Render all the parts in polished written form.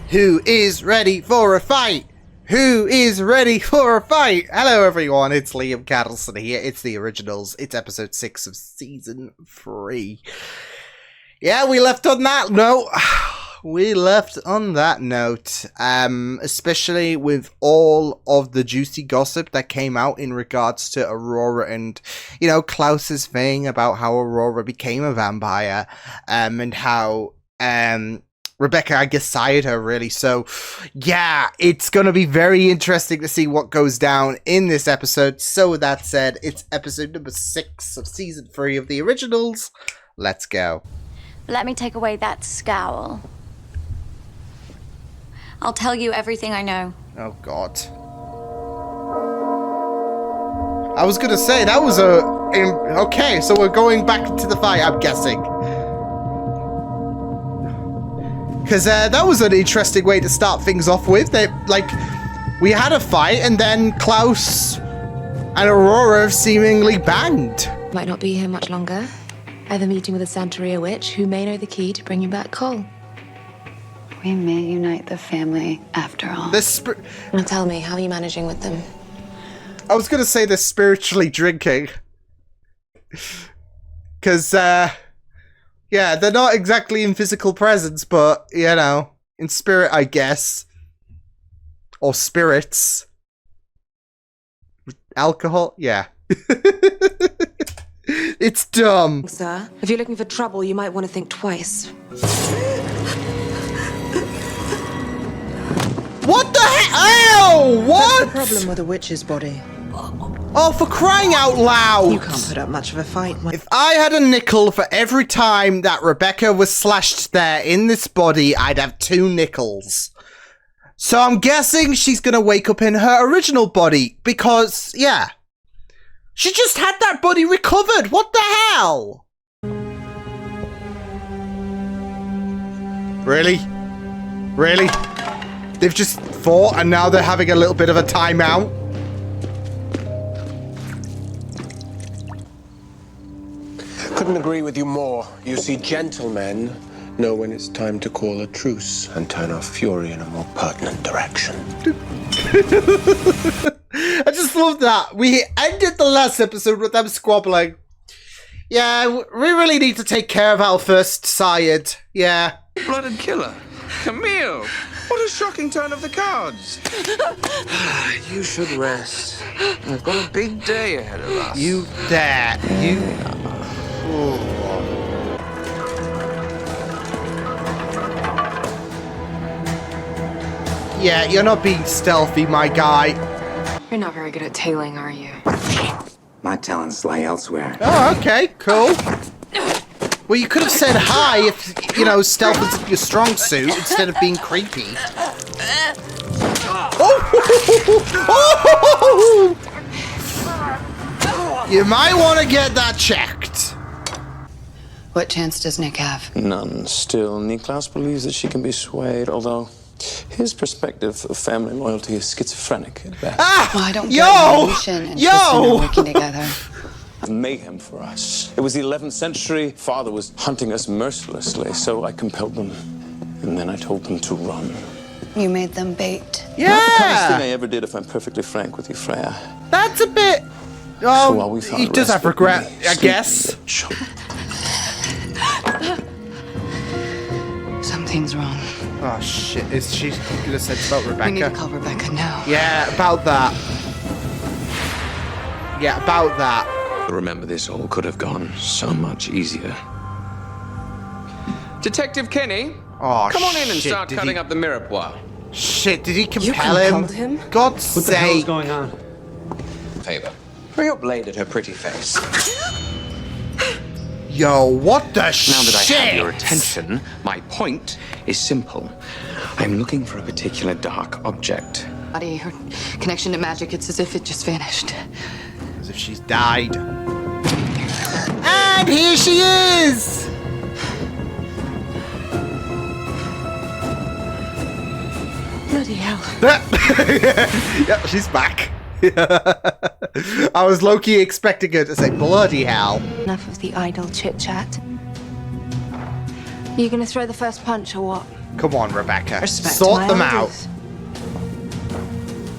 Who is ready for a fight? Who is ready for a fight? Hello everyone, it's Liam Cattleson here. It's the originals. It's episode 6 of season 3. Yeah, we left on that note. We left on that note. Especially with all of the juicy gossip that came out in regards to Aurora and, you know, Klaus's thing about how Aurora became a vampire. And how, Rebecca, I guess, sired her, really. So, yeah, it's going to be very interesting to see what goes down in this episode. So, with that said, it's episode number 6 of season 3 of the originals. Let's go. Let me take away that scowl. I'll tell you everything I know. Oh, God. I was going to say, that was a... Okay, so we're going back into the fight, I'm guessing. Because that was an interesting way to start things off with. We had a fight, and then Klaus and Aurora seemingly banged. Might not be here much longer. I have a meeting with a Santeria witch who may know the key to bringing back Cole. We may unite the family after all. Now tell me, how are you managing with them? I was going to say they're spiritually drinking. Because, yeah, they're not exactly in physical presence, but, you know, in spirit, I guess. Or spirits. Alcohol? Yeah. It's dumb. Sir, if you're looking for trouble, you might want to think twice. What the hell? What? What's the problem with a witch's body? Oh, for crying out loud! You can't put up much of a fight. If I had a nickel for every time that Rebecca was slashed there in this body, I'd have 2 nickels. So I'm guessing she's gonna wake up in her original body, because, yeah. She just had that body recovered! What the hell? Really? Really? They've just fought and now they're having a little bit of a timeout? Couldn't agree with you more. You see, gentlemen know when it's time to call a truce and turn our fury in a more pertinent direction. I just love that. We ended the last episode with them squabbling. Yeah, we really need to take care of our first sired. Yeah. Blooded killer. Camille! What a shocking turn of the cards. You should rest. We've got a big day ahead of us. You dare. You... Ooh. Yeah, you're not being stealthy, my guy. You're not very good at tailing, are you? My talents lie elsewhere. Oh, okay, cool. Well, you could have said hi if, you know, stealth was your strong suit instead of being creepy. Oh! You might want to get that checked. What chance does Nick have? None. Still, Niklas believes that she can be swayed, although his perspective of family loyalty is schizophrenic at best. Ah! Well, I don't get Lucian and Tristan are working together. Mayhem for us. It was the 11th century. Father was hunting us mercilessly, so I compelled them. And then I told them to run. You made them bait. Yeah! Not the kindest thing I ever did, if I'm perfectly frank with you, Freya. That's a bit... So while we Oh, found he does have respite, regret, we I sleep guess. Something's wrong. Oh, shit. Is she going to say about Rebecca? We need to call Rebecca now. Yeah, about that. Yeah, about that. Remember, this all could have gone so much easier. Detective Kenny, Oh, come on in and shit, start cutting up the mirepoix. Shit, did he compel compelled him? him? God's sake. going on? Favor. Throw your blade at her pretty face. Yo, what the shit? Now that I have your attention, my point is simple. I'm looking for a particular dark object. Body, her connection to magic, it's as if it just vanished. As if she's died. And here she is! Bloody hell. Yep, she's back. I was low-key expecting her to say bloody hell. Enough of the idle chit-chat. You gonna throw the first punch or what? Come on, Rebecca. Respect Sort my them out. elders.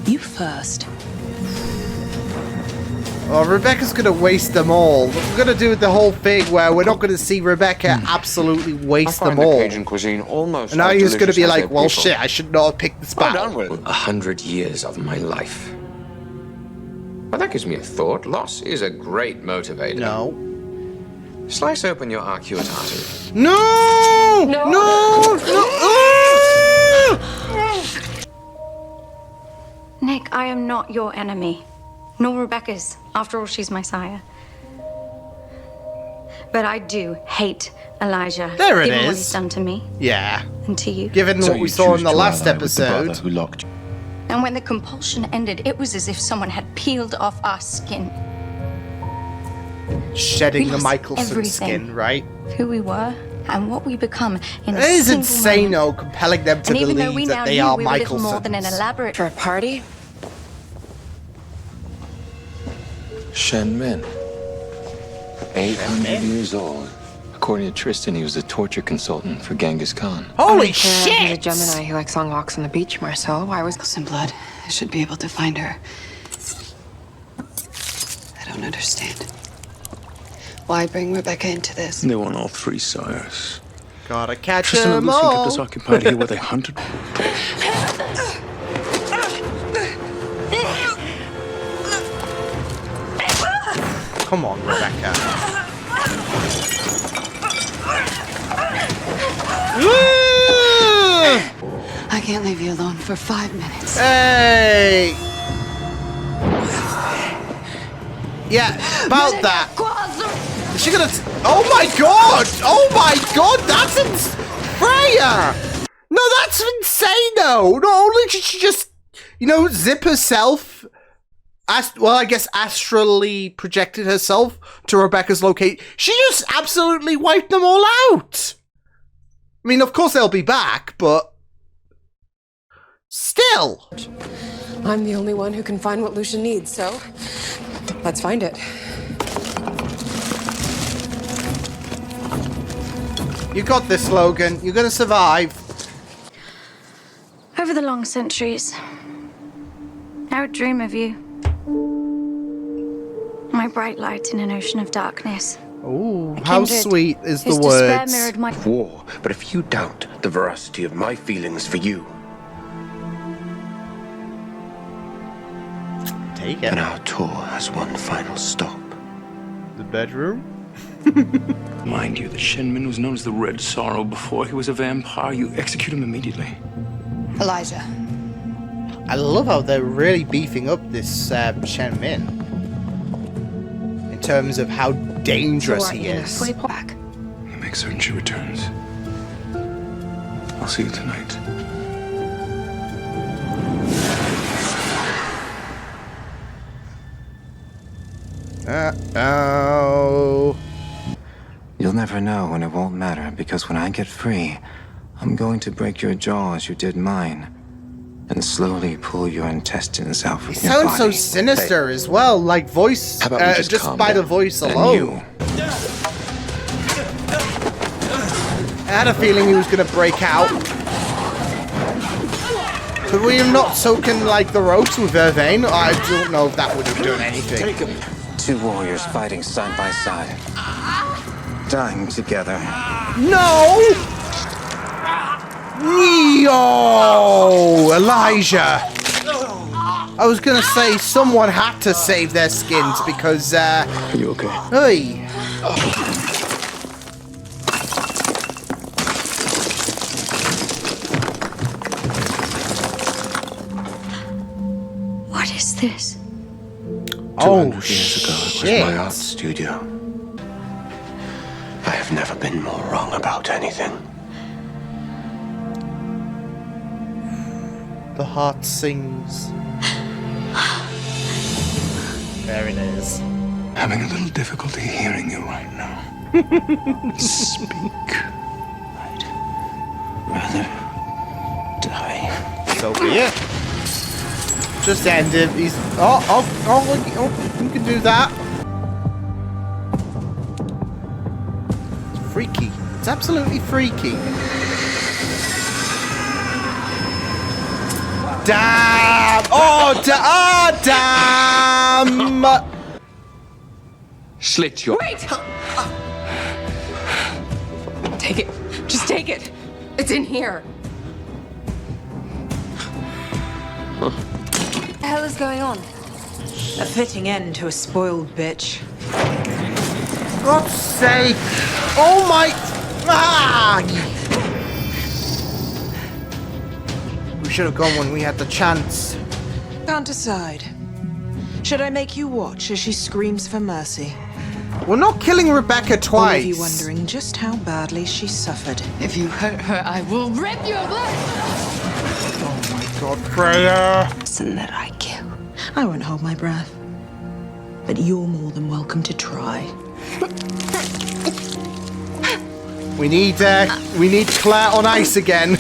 You first. Oh, Rebecca's gonna waste them all. We're gonna do the whole thing where we're not gonna see Rebecca absolutely I waste find them the all. Cajun cuisine almost. And now as he's gonna delicious be as like, their well, people. shit, I should not have picked this Well battle. done, Will. 100 years of my life. Well, that gives me a thought. Loss is a great motivator. No. Slice open your arcuate artery. No! No! No! Nick, I am not your enemy. Nor Rebecca's. After all, she's my sire. But I do hate Elijah. There it given what is. he's done to me Yeah. and to you. Given So what we you saw in choose the to last ally with the brother episode. who locked you. And when the compulsion ended, it was as if someone had peeled off our skin. Shedding We the lost Michelson everything. skin, right? Who we were and what we become in a It is single insane, moment. though, compelling them to And even though we believe now that they knew are we were little more than an Michelsons. elaborate For a party? Shen Min. 800 years old. According to Tristan, he was a torture consultant for Genghis Khan. Holy He's a shit! Gemini who likes long walks on the beach, Marcel. Why was Some blood. I should be able to find her. I don't understand. Why bring Rebecca into this? They want all three sires. Gotta catch Tristan and them Lucy kept us all. occupied here where they hunted. Come on, Rebecca. I can't leave you alone for 5 minutes. Hey! Yeah, about that. Is she gonna? Oh my god! Oh my god! That's Freya! No, that's insane though. Not only did she just, zip herself. Well, I guess astrally projected herself to Rebecca's location. She just absolutely wiped them all out. I mean, of course they'll be back, but still. I'm the only one who can find what Lucia needs, so let's find it. You got this, Logan. You're gonna survive. Over the long centuries, I would dream of you. My bright light in an ocean of darkness. Ooh, A how kindred sweet is the whose despair words. mirrored my War, but if you doubt the veracity of my feelings for you, Take it. then our tour has one final stop. The bedroom? Mind you, that Shen Min was known as the Red Sorrow before he was a vampire. You execute him immediately. Elijah. I love how they're really beefing up this Shen Min. In terms of how dangerous he is. Back. Make certain she returns. I'll see you tonight. Uh-oh. You'll never know when it won't matter, because when I get free, I'm going to break your jaw as you did mine, and slowly pull your intestines out from He your sounds so body. sinister as well, like voice, How about we just just calm by the down? voice And alone. you? I had a feeling he was gonna break out. Could we have not soaking like the ropes with Vervain? I don't know if that would have done anything. Two warriors fighting side by side, dying together. No! Yo, Elijah! I was gonna say someone had to save their skins because, Are you okay? hey. What is this? 200 years ago, it was shit. my art studio. I have never been more wrong about anything. The heart sings. There it is. Having a little difficulty hearing you right now. Speak. I'd rather die. So be it. Just end him. He's. Oh, you can do that. It's freaky. It's absolutely freaky. Damn! Oh, damn! Slit your... Wait! Take it. Just take it. It's in here. What the hell is going on? A fitting end to a spoiled bitch. God's sake! Oh my... Ah! We should have gone when we had the chance. Can't decide. Should I make you watch as she screams for mercy? We're not killing Rebecca twice. Or are you wondering just how badly she suffered? If you hurt her, I will rip your blood. Oh my God, Freya! Person that I kill. I won't hold my breath. But you're more than welcome to try. We need Claire on ice again.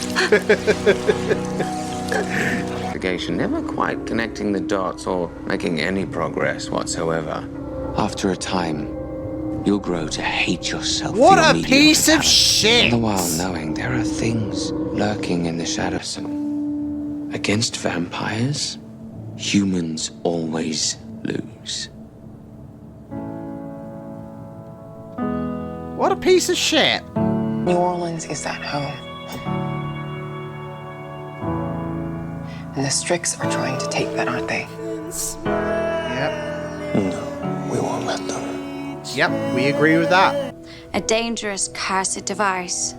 Never quite connecting the dots or making any progress whatsoever. After a time, you'll grow to hate yourself. What a piece of shit! All the while knowing there are things lurking in the shadows. Against vampires, humans always lose. What a piece of shit. New Orleans is at home. And the Strix are trying to take that, aren't they? Yep. No, we won't let them. Yep, we agree with that. A dangerous, cursed device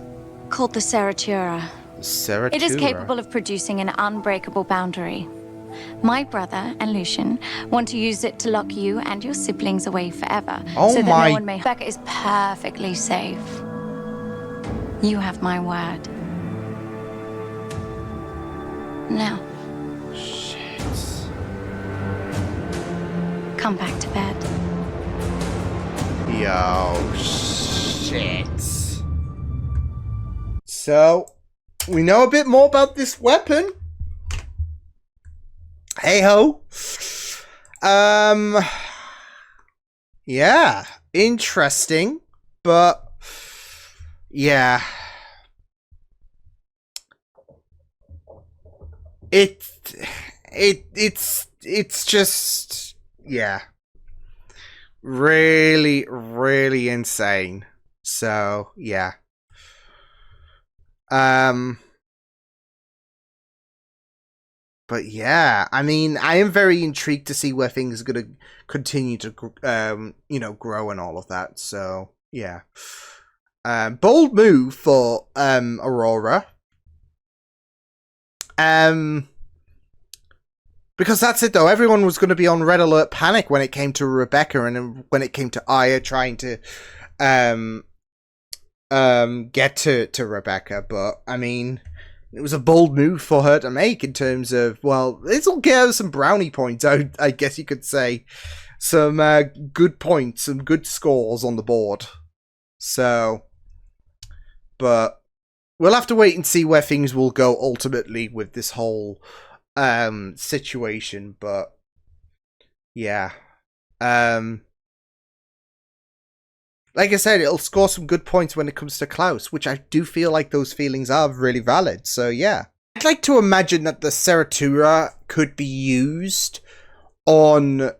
called the Seratura. Seratura. It is capable of producing an unbreakable boundary. My brother and Lucian want to use it to lock you and your siblings away forever. Oh so that my... no one may... Becca is perfectly safe. You have my word. Now. Shit. Come back to bed. Yo, shit. So, we know a bit more about this weapon. Hey ho. Yeah, interesting, but yeah. It's just, yeah. Really, really insane. So, yeah. But yeah, I mean, I am very intrigued to see where things are going to continue to, grow and all of that. So, yeah. Bold move for, Aurora. Because that's it though, everyone was going to be on red alert panic when it came to Rebecca and when it came to Aya trying to, get to Rebecca. But, I mean... It was a bold move for her to make in terms of, well, it'll give her some brownie points, I guess you could say. Some good points, some good scores on the board. So, but we'll have to wait and see where things will go ultimately with this whole situation. But, yeah. Like I said, it'll score some good points when it comes to Klaus, which I do feel like those feelings are really valid. So, yeah. I'd like to imagine that the Seratura could be used on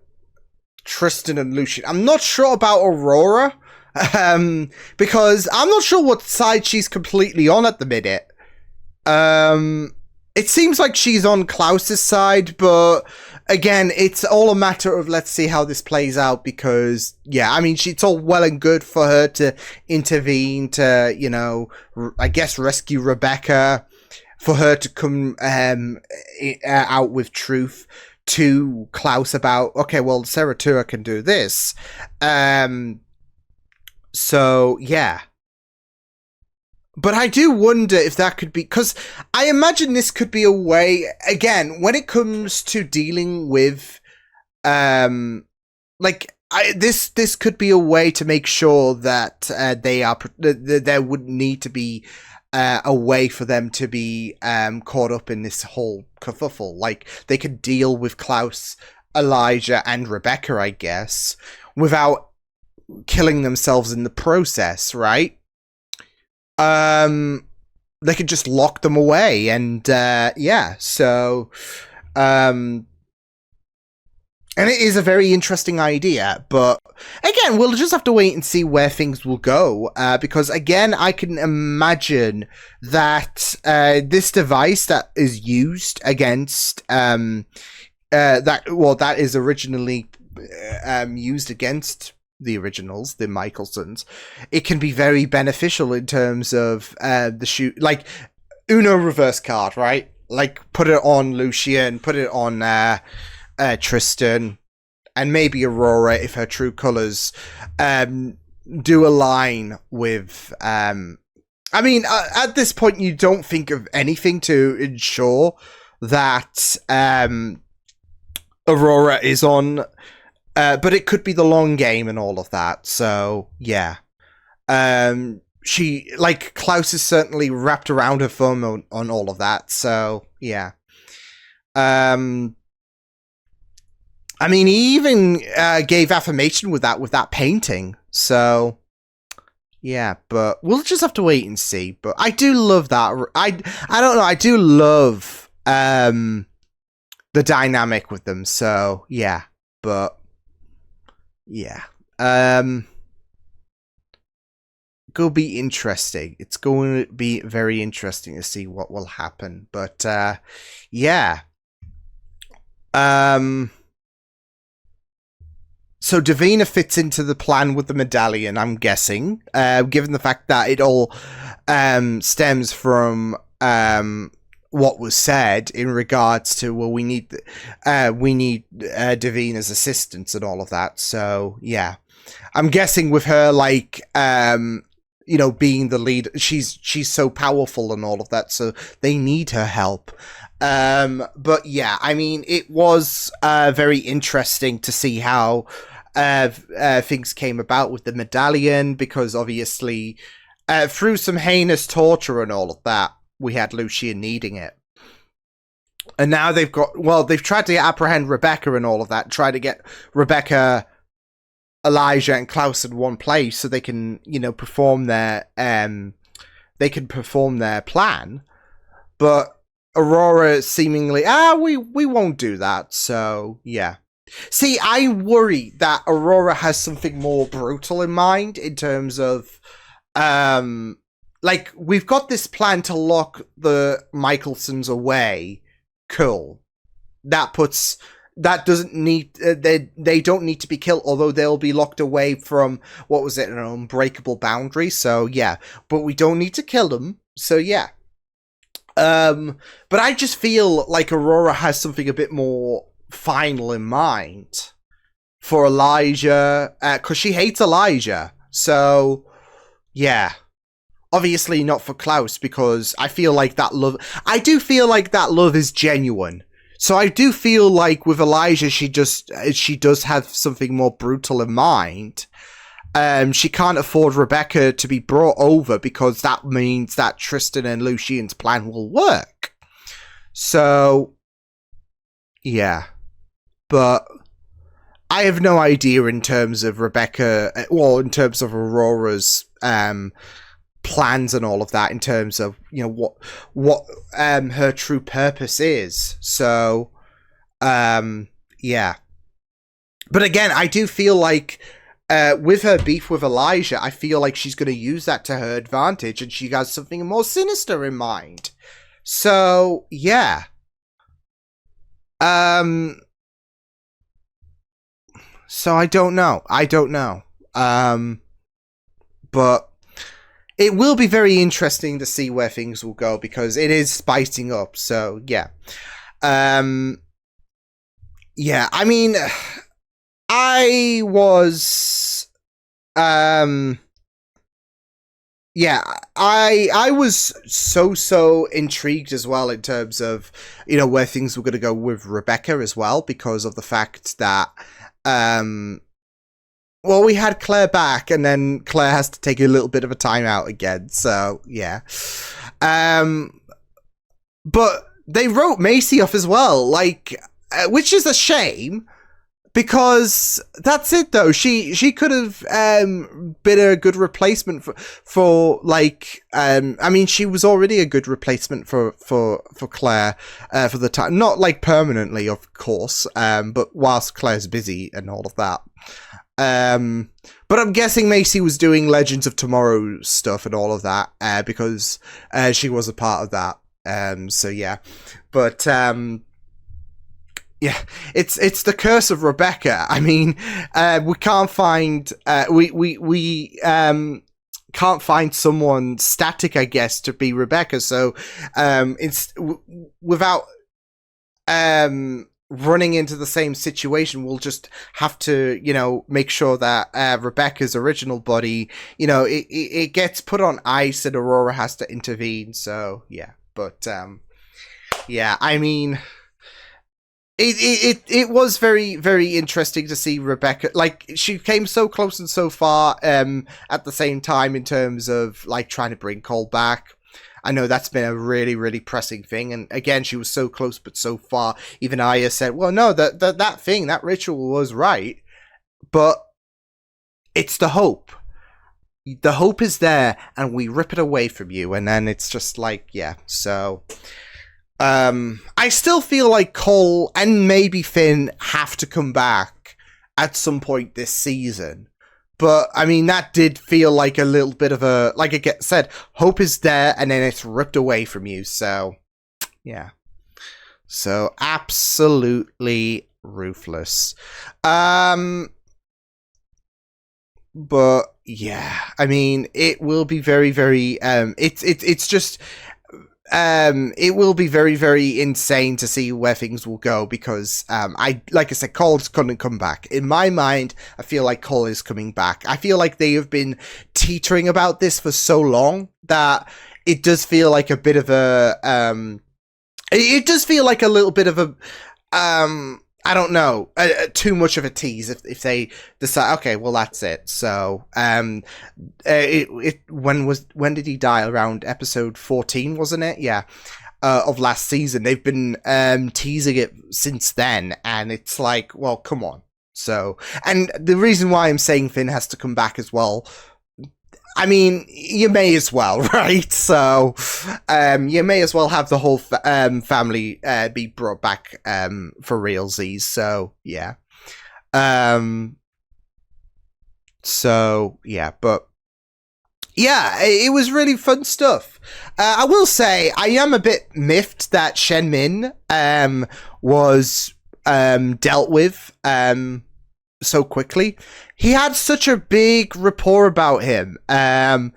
Tristan and Lucian. I'm not sure about Aurora, because I'm not sure what side she's completely on at the minute. It seems like she's on Klaus's side, but again, it's all a matter of let's see how this plays out because, yeah, I mean, it's all well and good for her to intervene to, I guess rescue Rebecca, for her to come out with truth to Klaus about, okay, well, Seratura can do this. So, yeah. But I do wonder if that could be... Because I imagine this could be a way... Again, when it comes to dealing with... This could be a way to make sure that there would need to be a way for them to be caught up in this whole kerfuffle. Like, they could deal with Klaus, Elijah, and Rebecca, I guess, without killing themselves in the process, right? they could just lock them away, and yeah, so and it is a very interesting idea, but again, we'll just have to wait and see where things will go, because again, I can imagine that this device that is used against that is originally used against the originals, the Michelsons, it can be very beneficial in terms of the shoot, like Uno reverse card, right? Like put it on Lucian, put it on Tristan, and maybe Aurora if her true colors do align with I mean, at this point you don't think of anything to ensure that Aurora is on, but it could be the long game and all of that, so yeah. She, like, Klaus is certainly wrapped around her thumb on all of that, so yeah. I mean, he even gave affirmation with that painting. So, yeah, but we'll just have to wait and see. But I do love that. I don't know. I do love the dynamic with them. So, yeah. But, yeah. Go be interesting. It's going to be very interesting to see what will happen. But, yeah. So Davina fits into the plan with the medallion, I'm guessing, given the fact that it all stems from what was said in regards to, well, we need Davina's assistance and all of that. So yeah, I'm guessing with her, like, you know, being the lead, she's so powerful and all of that, so they need her help. But yeah, I mean, it was very interesting to see how things came about with the medallion, because obviously through some heinous torture and all of that, we had Lucian needing it. And now they've tried to apprehend Rebecca and all of that, try to get Rebecca, Elijah, and Klaus in one place so they can, you know, perform their plan. But Aurora seemingly, we won't do that. So yeah. See, I worry that Aurora has something more brutal in mind in terms of, like, we've got this plan to lock the Michelsons away. Cool. That doesn't need, they don't need to be killed, although they'll be locked away from, what was it, an unbreakable boundary. So yeah, but we don't need to kill them. So yeah. But I just feel like Aurora has something a bit more final in mind for Elijah, because she hates Elijah. So yeah, obviously not for Klaus, because I feel like that love is genuine. So I do feel like with Elijah, she does have something more brutal in mind. She can't afford Rebecca to be brought over, because that means that Tristan and Lucian's plan will work. So yeah. But I have no idea in terms of Rebecca, well, in terms of Aurora's plans and all of that, in terms of, you know, what her true purpose is. So yeah. But again, I do feel like with her beef with Elijah, I feel like she's going to use that to her advantage, and she has something more sinister in mind. So yeah. So I don't know. But it will be very interesting to see where things will go, because it is spicing up. So yeah. Yeah, I mean, I was yeah, I was so intrigued as well in terms of, you know, where things were going to go with Rebecca as well, because of the fact that well, we had Claire back, and then Claire has to take a little bit of a time out again. So yeah, but they wrote Macy off as well, like, which is a shame, because that's it though. She could have been a good replacement for like I mean, she was already a good replacement for Claire for the time, not like permanently, of course, but whilst Claire's busy and all of that. But I'm guessing Macy was doing Legends of Tomorrow stuff and all of that because she was a part of that. So yeah, but yeah, it's the curse of Rebecca. I mean, we can't find we can't find someone static, I guess, to be Rebecca. So it's without running into the same situation, we'll just have to, you know, make sure that Rebecca's original body, you know, it gets put on ice and Aurora has to intervene. So yeah, but yeah, I mean, it was very, very interesting to see Rebecca, like, she came so close and so far at the same time in terms of like trying to bring Cole back. I know that's been a really, really pressing thing. And again, she was so close, but so far. Even Aya said, well, no, that thing, that ritual was right. But it's the hope. The hope is there, and we rip it away from you. And then it's just like, yeah. So I still feel like Cole and maybe Finn have to come back at some point this season. But, I mean, that did feel like a little bit of a, like I said, hope is there, and then it's ripped away from you, so, yeah. So, absolutely ruthless. But, yeah, I mean, it will be very, very, it's just... it will be very, very insane to see where things will go because, like I said, Cole's couldn't come back. In my mind, I feel like Cole is coming back. I feel like they have been teetering about this for so long that it does feel like a bit of a, it does feel like a little bit of a, I don't know, too much of a tease if they decide, okay, well, that's it. So, when did he die? Around episode 14, wasn't it? Yeah, of last season. They've been teasing it since then, and it's like, well, come on. So, and the reason why I'm saying Finn has to come back as well, I mean, you may as well, right? So, you may as well have the whole family be brought back for realsies. So, yeah. So, yeah, but yeah, it was really fun stuff. I will say, I am a bit miffed that Shen Min was dealt with so quickly. He had such a big rapport about him. I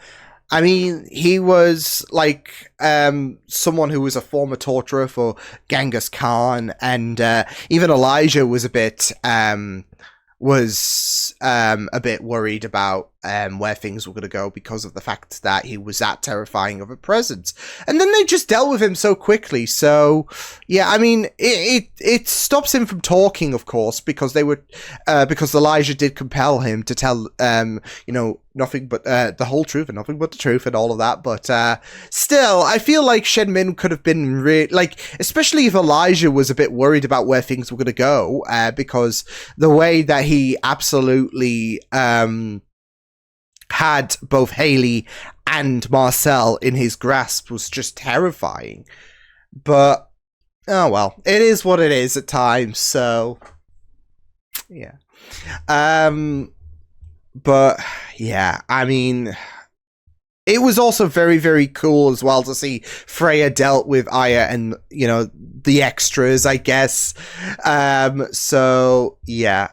mean, he was like someone who was a former torturer for Genghis Khan, and even Elijah was a bit worried about where things were going to go because of the fact that he was that terrifying of a presence. And then they just dealt with him so quickly. So, yeah, I mean, it stops him from talking, of course, because they were because Elijah did compel him to tell you know, nothing but the whole truth and nothing but the truth and all of that. But still, I feel like Shen Min could have been like, especially if Elijah was a bit worried about where things were going to go, because the way that he absolutely had both Haley and Marcel in his grasp was just terrifying. But oh well, it is what it is at times. So yeah. But yeah, I mean, it was also very, very cool as well to see Freya dealt with Aya and, you know, the extras, I guess. So yeah.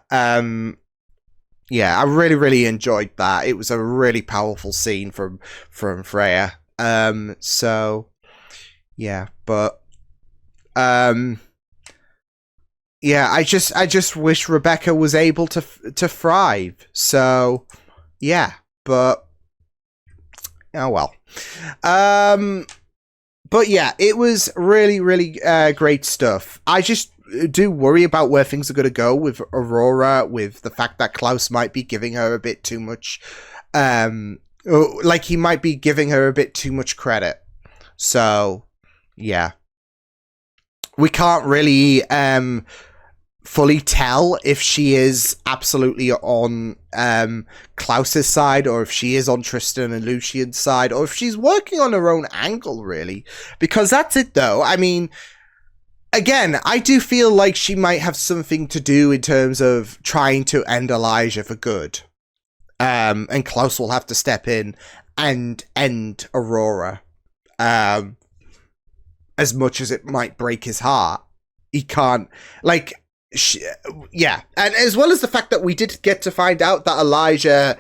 Yeah, I really, really enjoyed that. It was a really powerful scene from Freya. So yeah, but yeah, I just wish Rebecca was able to thrive. So yeah, but oh well. But yeah, it was really, really great stuff. I just do worry about where things are going to go with Aurora, with the fact that Klaus might be giving her a bit too much, like he might be giving her a bit too much credit. So, yeah. We can't really fully tell if she is absolutely on Klaus's side, or if she is on Tristan and Lucian's side, or if she's working on her own angle, really. Because that's it, though. I mean, again, I do feel like she might have something to do in terms of trying to end Elijah for good. And Klaus will have to step in and end Aurora. As much as it might break his heart, he can't, like, yeah. And as well as the fact that we did get to find out that Elijah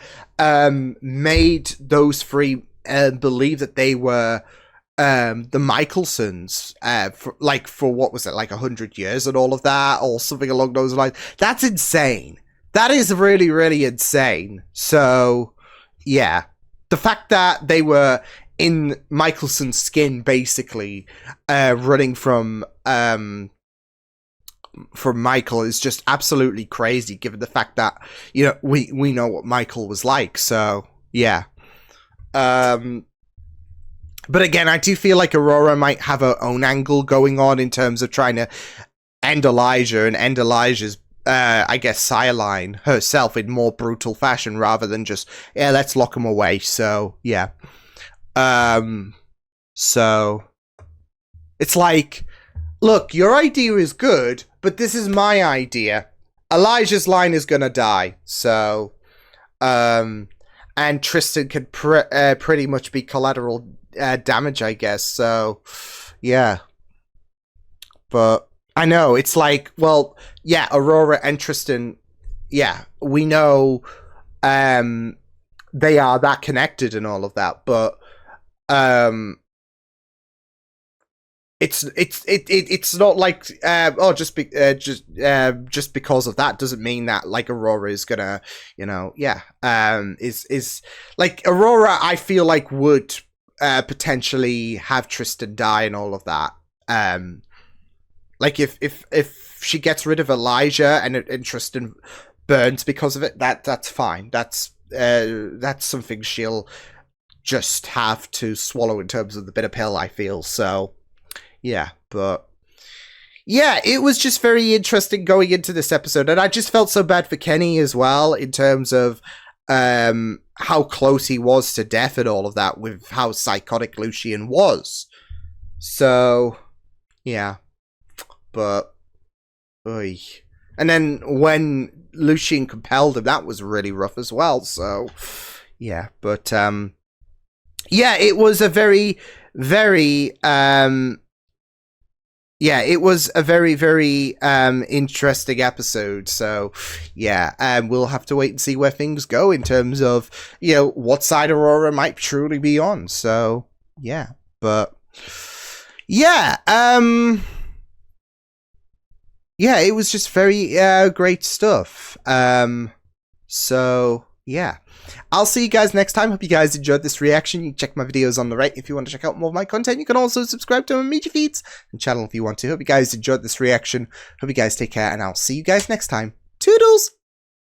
made those three believe that they were the Michelsons for what was it, like 100 years and all of that, or something along those lines. That's insane. That is really, really insane. So yeah, the fact that they were in Michelson's skin, basically running from Michael, is just absolutely crazy, given the fact that, you know, we know what Michael was like. So yeah. But again, I do feel like Aurora might have her own angle going on in terms of trying to end Elijah and end Elijah's, I guess, sideline herself in more brutal fashion, rather than just, yeah, let's lock him away. So yeah. So it's like, look, your idea is good, but this is my idea. Elijah's line is gonna die. So, and Tristan could pretty much be collateral damage, I guess. So, yeah. But I know it's like, well, yeah, Aurora and Tristan, yeah, we know they are that connected and all of that, but it's not like just because of that doesn't mean that, like, Aurora is gonna, you know, yeah, is like, Aurora, I feel like, would potentially have Tristan die and all of that. Like, if she gets rid of Elijah and Tristan burns because of it, that's fine. That's something she'll just have to swallow in terms of the bitter pill, I feel. So yeah, but yeah, it was just very interesting going into this episode, and I just felt so bad for Kenny as well, in terms of how close he was to death and all of that, with how psychotic Lucian was. So yeah, but oy. And then when Lucian compelled him, that was really rough as well. So yeah, but yeah, it was a very, very it was a very, very interesting episode. So yeah, we'll have to wait and see where things go in terms of, you know, what side Aurora might truly be on. So yeah, but yeah, yeah, it was just very great stuff. So yeah, I'll see you guys next time. Hope you guys enjoyed this reaction. You can check my videos on the right if you want to check out more of my content. You can also subscribe to my media feeds and channel if you want to. Hope you guys enjoyed this reaction. Hope you guys take care, and I'll see you guys next time. Toodles!